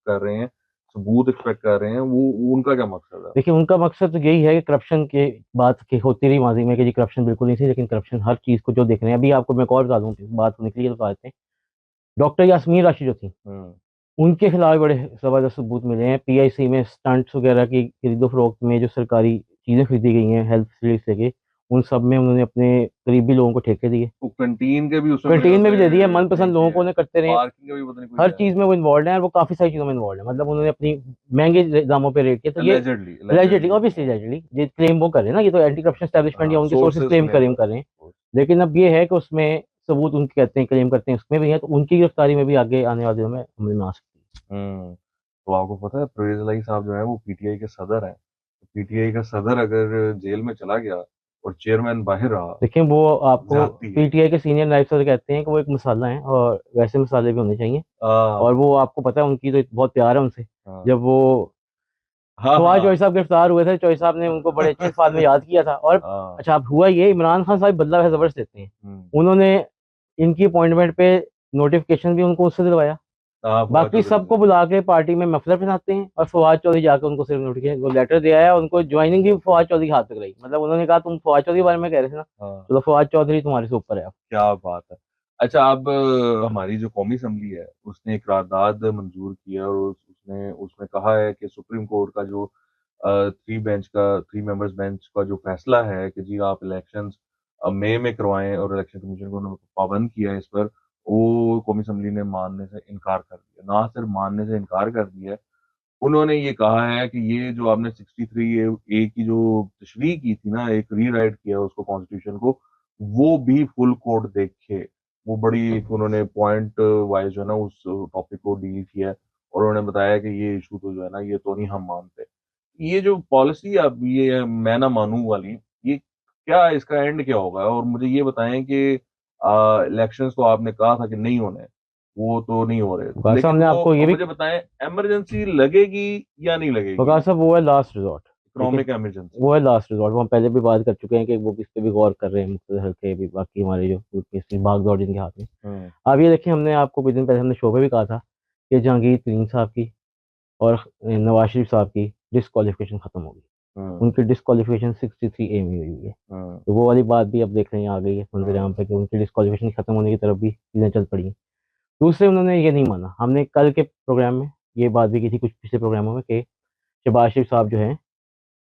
कर रहे हैं, सबूत एक्सपेक्ट कर रहे हैं, वो उनका क्या मकसद है? देखिए उनका मकसद तो यही है कि करप्शन के बात की होती रही माजी में कि जी करप्शन बिल्कुल नहीं थी, लेकिन करप्शन हर चीज को जो देख रहे हैं। अभी आपको मैं एक और बता दूं, इस बात को निकली तो बता देते हैं। डॉक्टर यास्मीन राशि जो थी, हम्म। उनके खिलाफ बड़े जबरदस्त सबूत मिले हैं। पीआईसी में स्टंट्स वगैरह की खरीदो फरोख्त में जो सरकारी चीजें खरीदी गई हैं हेल्थ फैसिलिटीज लेके, उन सब में उन्होंने अपने करीबी लोगों को ठेके दिए। तो कैंटीन के भी उसमें बड़े कैंटीन में भी दे दिए, उसने मनपसंद ठेके लोगों को हैं, उन्हें करते रहे। पार्किंग का भी पता नहीं कोई हर है। चीज में वो इन्वॉल्व है और वो काफी सारी चीजों में इन्वॉल्व है। मतलब उन्होंने अपनी महंगे दामों पे रेट किया, तो ये allegedly allegedly, allegedly. Obviously allegedly ये क्लेम वो कर रहे हैं ना, ये तो एंटी करप्शन एस्टैब्लिशमेंट या हाँ, उनके सोर्सेज सोर्सेस क्लेम क्लेम कर कर रहे हैं। रहे हैं। लेकिन अब ये है कि उसमें सबूत उनके कहते हैं क्लेम करते हैं उसमें भी है, तो उनकी गिरफ्तारी में भी आगे आने वाले दिनों में अमल में आ सकती है। तो आपको पता है परवेज इलाही साहब जो है वो पीटीआई के सदर हैं। तो पीटीआई का सदर अगर जेल में चला गया और चेयरमैन बाहर रहा, देखिए वो आपको ज्यादती है। पीटीआई के सीनियर नायब सर कहते हैं कि वो एक मसाला है और वैसे मसाले भी होने चाहिए। आ, और वो आपको पता है उनकी तो बहुत प्यार है उनसे। हाँ जब वो हाँ फवाद चौधरी हाँ साहब गिरफ्तार हुए थे, चौधरी साहब ने उनको बड़े अच्छे अल्फाज में याद किया था। और हाँ। अच्छा, अब हुआ ये, इमरान खान साहब बदला वैसे जबरदस्त देते हैं। हम्म। उन्होंने इनकी अपॉइंटमेंट पे नोटिफिकेशन भी उनको उससे दिलवाया। फवाद बाकी चौधरी सबको से। बुला के पार्टी में मफलर पहनाते हैं, और फवाद चौधरी जाकर उनको सिर्फ नोटिफिकेशन वो लेटर दे आया। उनको ज्वाइनिंग भी फवाद चौधरी के हाथ तक रही। मतलब उन्होंने कहा तुम फवाद चौधरी के बारे में कह रहे थे ना, हाँ, चलो फवाद चौधरी तुम्हारे से ऊपर है अब। क्या बात है। अच्छा, अब हमारी जो कौमी असम्बली है उसने एक करारदाद मंजूर की है, और उसने उसमें कहा है कि सुप्रीम कोर्ट का जो थ्री मेंबर्स बेंच का जो फैसला है कि जी आप इलेक्शंस मई में करवाएं, और इलेक्शन कमीशन को उन्होंने पाबंद किया है इस पर, वो कौमी असम्बली ने मानने से इनकार कर दिया। ना सिर्फ मानने से इनकार कर दिया है, उन्होंने ये कहा है कि ये जो आपने 63A की जो तशरीह की थी ना, एक रीराइट किया उसको कॉन्स्टिट्यूशन को, वो भी फुल कोर्ट देखे। वो बड़ी एक उन्होंने पॉइंट वाइज जो है ना उस टॉपिक को डील किया है, और उन्होंने बताया कि ये इशू तो जो है ना ये तो नहीं हम मानते। ये जो पॉलिसी अब ये मैं ना मानूं वाली, ये क्या इसका एंड क्या होगा? और मुझे ये बताएं कि इलेक्शंस तो आपने कहा था कि नहीं होने, वो तो नहीं हो रहे, वकार साहब लेकिन हमने वो आपको ये अब भी, मुझे बताएं इमरजेंसी लगेगी या नहीं लगेगी? वकार साहब वो है लास्ट रिजॉर्ट। ठीक है, इकोनॉमिक इमरजेंसी। वो है लास्ट रिजॉर्ट। वो हम पहले भी बात कर चुके हैं कि वो इस पे भी गौर कर रहे हैं मुख्तलिफ हल्के भी, बाकी हमारे जो केस भाग दौड़ जिनके हाथ में। हम्म। आप ये देखिए, हमने आपको कुछ दिन पहले हमने शो पे भी कहा था कि जहांगीर तरीन साहब की और नवाज शरीफ साहब की डिसक्वालिफिकेशन खत्म होगी। हम्म। उनकी डिसक्वालिफिकेशन 63A में हुई है। हम्म। तो वो वाली बात भी अब देख रहे हैं आ गई है मंजर हम्म। आम पे कि उनकी डिस्क्वालिफिकेशन खत्म होने की तरफ भी चीजें चल पड़ी हैं। दूसरे, उन्होंने ये नहीं माना, हमने कल के प्रोग्राम में ये बात भी की थी कुछ पिछले प्रोग्रामों में, कि शहबाज शरीफ साहब जो हैं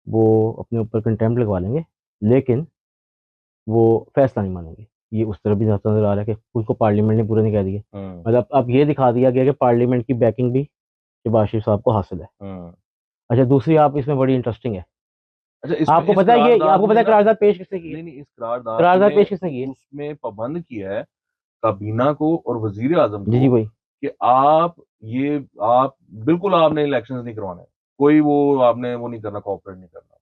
वो अपने ऊपर कंटेम्प्ट लगवा लेंगे, लेकिन वो फैसला नहीं मानेंगे। ये उस तरफ भी नजर आ रहा है कि उसको पार्लियामेंट ने पूरा नहीं कह दिया। हम्म। मतलब अब ये दिखा दिया गया कि पार्लियामेंट की बैकिंग भी शहबाज शरीफ साहब को हासिल है। हम्म। अच्छा, दूसरी आप इसमें बड़ी इंटरेस्टिंग है। अच्छा, इसमें आपको इस पता है ये, करारदाद आपको में पता है ना, करारदाद पेश किसने की है? नहीं नहीं, इस करारदाद करारदाद में पेश किसने की है? उसमें पाबंद किया है काबीना को और वजीर आजम जी जी को भाई। कि ये आप बिल्कुल आपने इलेक्शंस नहीं करवाने, कोई वो आपने वो नहीं करना, कॉपरेट नहीं करना।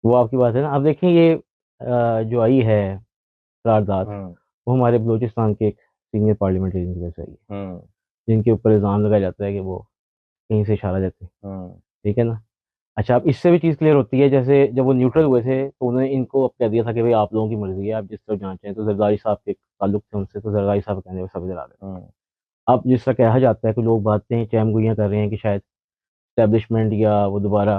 वो आपकी बात है ना। अब देखिए ये जो आई है करारदाद, हम्म। वो हमारे बलूचिस्तान के एक सीनियर पार्लियामेंटेरियन की वजह से आई है, हम्म। जिनके ऊपर इल्ज़ाम लगाया जाता है कि वो कहीं से इशारा देते हैं। हम्म। ठीक है ना। अच्छा, अब इससे भी चीज़ क्लियर होती है, जैसे जब वो न्यूट्रल हुए थे तो उन्होंने इनको अब कह दिया था कि भाई आप लोगों की मर्जी है, आप जिस तरह जाना चाहें। तो जरदारी साहब के ताल्लुक थे उनसे, तो जरदारी साहब कहने सब इधर आ गए। हम्म। अब जिस तरह कहा जाता है कि लोग बातें हैं चैमगोइयाँ कर रहे हैं कि शायद स्टैब्लिशमेंट या वो दोबारा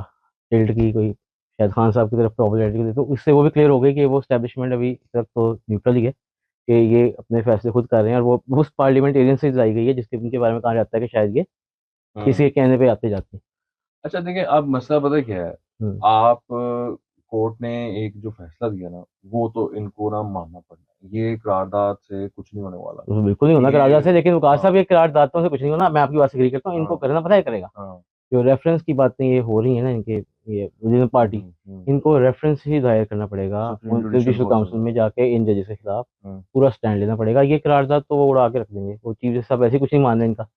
टिल्ट की कोई शायद खान साहब की तरफ पॉपुलैरिटी के लिए, तो इससे वो भी क्लियर हो गई कि वो स्टैब्लिशमेंट अभी तक तो न्यूट्रल ही है, कि ये अपने फैसले खुद कर रहे हैं। और वो उस पार्लियामेंटेरियन से लाई गई है जिसके उनके बारे में कहा जाता है कि शायद ये किसी हम्म। के कहने पे आते जाते हैं। अच्छा देखिए, अब मसला पता है क्या है? हम्म। आप कोर्ट ने एक जो फैसला दिया ना, वो तो इनको ना मानना पड़ना है। ये करारदाद से कुछ नहीं होने वाला। तो बिल्कुल नहीं होना ये करारदाद से, लेकिन वकार हाँ साहब ये करारदादों से कुछ नहीं होना। मैं आपकी बात से एग्री करता हूँ, इनको हाँ करना पता है करेगा। हाँ। जो रेफरेंस की बातें ये हो रही है ना इनके, ये विजिलेंस पार्टी, हम्म। इनको रेफरेंस ही दायर करना पड़ेगा सुप्रीम उन जुडिशल जुडिशल काउंसिल काउंसिल में। में जाके इन जजेस के खिलाफ हम्म। पूरा स्टैंड लेना पड़ेगा। ये करारदाद तो वो उड़ा के रख देंगे, वो चीफ जस्टिस साहब ऐसे कुछ नहीं मान रहे इनका।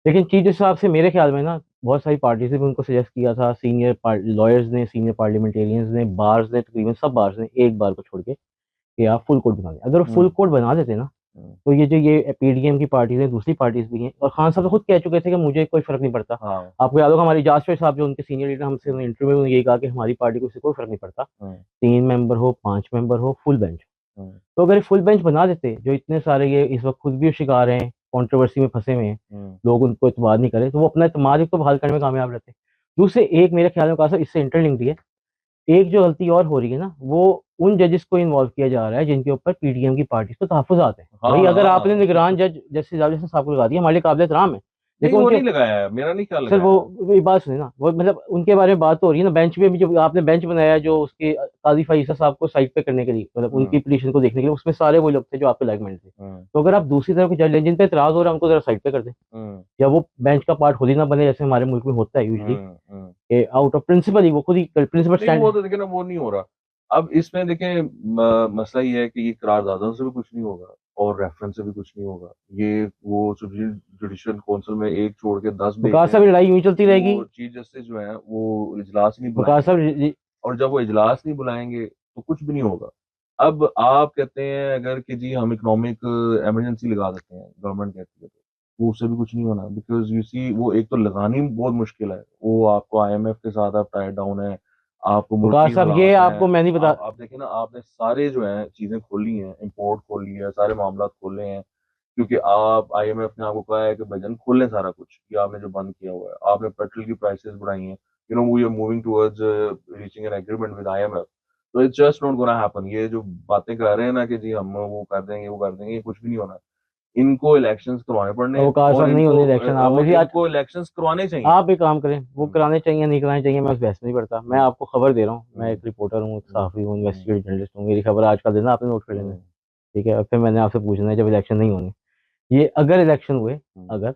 लेकिन चीफ जस्टिस साहब से मेरे ख्याल में ना बहुत सारी पार्टी से भी उनको सजेस्ट किया था, सीनियर लॉयर्स ने, सीनियर पार्लियामेंटेरियंस ने, बार्स ने, तकरीबन सब बार्स ने, एक बार को छोड़ के, कि आप फुल कोड बना दें। अगर वो फुल हम्म। कोड बना देते ना, हम्म। तो ये जो ये पीडीएम की पार्टीज हैं, दूसरी पार्टीज भी हैं, और खान साहब तो खुद कह चुके थे कि मुझे कोई फर्क नहीं पड़ता। हाँ। आपको याद होगा हमारी जासफर साहब जो उनके सीनियर लीडर, हमसे हम्म। इंटरव्यू में यही कहा कि हमारी पार्टी को इससे कोई फर्क नहीं पड़ता, हम्म। 3 मेंबर हो, 5 मेंबर हो, फुल बेंच। हम्म। तो अगर फुल बेंच बना देते, जो इतने सारे ये इस वक्त खुद भी शिकार हैं कंट्रोवर्सी में फंसे हुए हैं, हुँ। लोग उनको एतबार नहीं करे, तो वो अपना एतमाद एक तो बहाल करने में कामयाब रहते हैं। दूसरे एक मेरे ख्याल में कासा इससे इंटरलिंक्ड ही है, एक जो गलती और हो रही है ना, वो उन जजेस को इन्वॉल्व किया जा रहा है जिनके ऊपर पीडीएम की पार्टीज़ को तहफ़्फ़ुज़ात हैं। हाँ, भई अगर आपने हाँ। निगरान जज जस्टिस जावेद हसन साहब को लगा दिया, हमारे लिए काबिल-एहतराम है, नहीं, लेकिन वो उनके नहीं लगाया है, मेरा नहीं ख्याल सर लगाया है। वो बात सुनिए ना, वो मतलब उनके बारे में बात तो हो रही है ना, बेंच पे भी जब आपने बेंच बनाया है जो उसके काज़ी फ़ईसा साहब को साइड पे करने के लिए, मतलब हुँ, उनकी पिटीशन को देखने के लिए, उसमें सारे वो लोग थे जो आपके लाइक माइंडेड थे। हुँ, तो अगर आप दूसरी तरफ के जज हैं जिन पे इतराज़ हो रहा है, उनको ज़रा साइड पे कर दें, हुँ, या वो बेंच का पार्ट खुद ही ना बने, जैसे हमारे मुल्क में होता है यूजुअली, हुँ, हुँ। कि आउट ऑफ प्रिंसिपल ही वो खुद ही प्रिंसिपल नहीं, स्टैंड। वो तो देखिए ना, वो नहीं हो रहा। अब इसमें देखें मसला ये है कि ये करारदादों से भी कुछ नहीं होगा और रेफ़रेंस से भी कुछ नहीं होगा। ये वो सुप्रीम जुडिशियल काउंसिल में 1 छोड़ के 10 भेज वक़ार रहे हैं। साहब लड़ाई यूँ ही चलती रहेगी। वो चीफ जस्टिस जो हैं, वो इजलास नहीं वक़ार बुलाएँगे साहब जी, और जब वो इजलास नहीं बुलाएँगे, तो कुछ भी नहीं होगा। अब आप कहते हैं अगर कि जी हम इकोनॉमिक इमरजेंसी लगा देते हैं, गवर्नमेंट कहती है तो, वो उससे भी कुछ नहीं होना बिकॉज़ यू सी वो एक तो लगानी बहुत मुश्किल है। वो आपको आईएमएफ के साथ आप टाइड डाउन हैं, आपको वक़ार मुल्की साहब ये हालात हैं। आपको मैं नहीं बता। आप देखिए ना, आपने सारे जो हैं चीज़ें खोली हैं, इम्पोर्ट खोल लिया है, सारे मामलात खोले हैं। क्योंकि आप आईएमएफ ने आपको कहा है कि भाईजान खोल लें सारा कुछ, ये आपने जो बंद किया हुआ है। आपने पेट्रोल की प्राइसेज़ बढ़ाई हैं। You know we are moving towards reaching an agreement with IMF. तो it's just not gonna happen. ये जो बातें कर रहे हैं ना कि जी हम वो कर देंगे, वो कर देंगे, ये कुछ भी नहीं होना। इनको इलेक्शंस करवाने पड़ने हैं वक़ार और साहब नहीं होने इलेक्शन, आप और मुझे आज इनको इलेक्शंस करवाने चाहिए। आप एक काम करें, वो हुँ, कराने चाहिए, नहीं कराने चाहिए, मैं उस बहस में नहीं पड़ता। मैं हुँ, आपको खबर दे रहा हूँ, मैं हुँ, एक रिपोर्टर हूँ, एक हुँ, सहाफ़ी हूँ, हुँ, इन्वेस्टिगेटिव जर्नलिस्ट हूँ, मेरी खबर आज का देना आपने नोट कर लेना है, हुँ, ठीक है? और फिर मैंने आपसे पूछना है जब इलेक्शन नहीं होने, ये अगर इलेक्शन हुए, हुँ, अगर,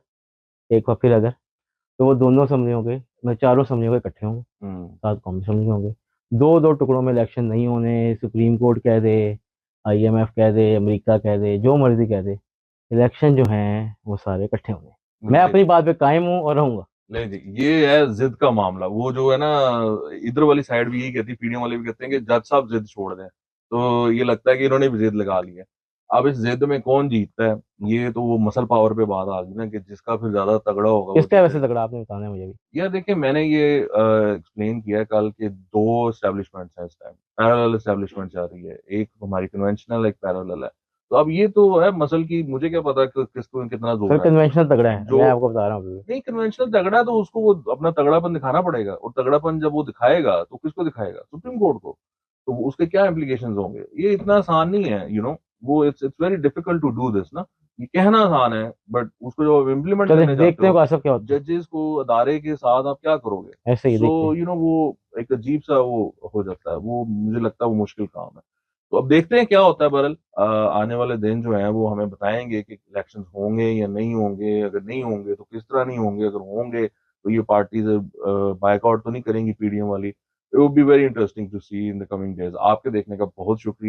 एक बार फिर अगर, तो वो दोनों असम्बली होंगे, मतलब चारों असम्बली होंगे इकट्ठे होंगे, हुँ, 7 कौमी असम्बली होंगे। 2-2 टुकड़ों में इलेक्शन नहीं होने, सुप्रीम कोर्ट कह दे, आईएमएफ कह दे, अमेरिका कह दे, जो मर्ज़ी कह दे, इलेक्शन जो हैं वो सारे इकट्ठे होंगे। मैं ले अपनी बात पे कायम हूँ और रहूँगा। नहीं जी, ये है ज़िद का मामला। वो जो है ना, इधर वाली साइड भी यही कहती है, पीडीएम वाले भी कहते हैं कि जज साहब ज़िद छोड़ दें। तो ये लगता है कि इन्होंने भी ज़िद लगा ली है। अब इस ज़िद में कौन जीतता है, ये तो वो मसल पावर पे बात आ गई ना कि जिसका फिर ज़्यादा तगड़ा होगा वो किसका है वैसे जीतेगा। तगड़ा, आपने बताना है मुझे भी? यार देखिए, मैंने ये एक्सप्लेन किया कल कि 2 एस्टेब्लिशमेंट्स हैं इस टाइम, पैरेलल एस्टेब्लिशमेंट चल रही है। एक हमारी कन्वेंशनल, एक पैरेलल है। तो अब ये तो है मसल की, मुझे क्या पता कि किसको कितना सर ज़ोर है। कन्वेंशनल तगड़ा है, जो मैं आपको बता रहा हूँ अभी भी। नहीं, कन्वेंशनल तगड़ा तो उसको वो अपना तगड़ापन दिखाना पड़ेगा और तगड़ापन जब वो दिखाएगा तो किसको दिखाएगा? सुप्रीम कोर्ट को। तो वो उसके क्या इम्प्लीकेशंस होंगे? ये इतना आसान नहीं है, वो it's it's very difficult to do this ना। ये कहना आसान है बट उसको जब आप इम्प्लीमेंट चलिए करने जाते देखते हैं हो, कासब क्या होता है, जजेस को अदारे के साथ आप क्या करोगे? ऐसे ही देखते सो हैं। वो एक अजीब-सा वो हो जाता है। वो मुझे लगता है वो मुश्किल काम है। तो अब देखते हैं क्या होता है बहरहाल। आने वाले दिन जो हैं वो हमें बताएँगे कि इलेक्शंस होंगे या नहीं होंगे। अगर नहीं होंगे तो किस तरह नहीं होंगे, अगर होंगे तो ये पार्टीज़ बायकॉट तो नहीं करेंगी पीडीएम वाली। It would be very interesting to see in the coming days. आपके देखने का बहुत शुक्रिया।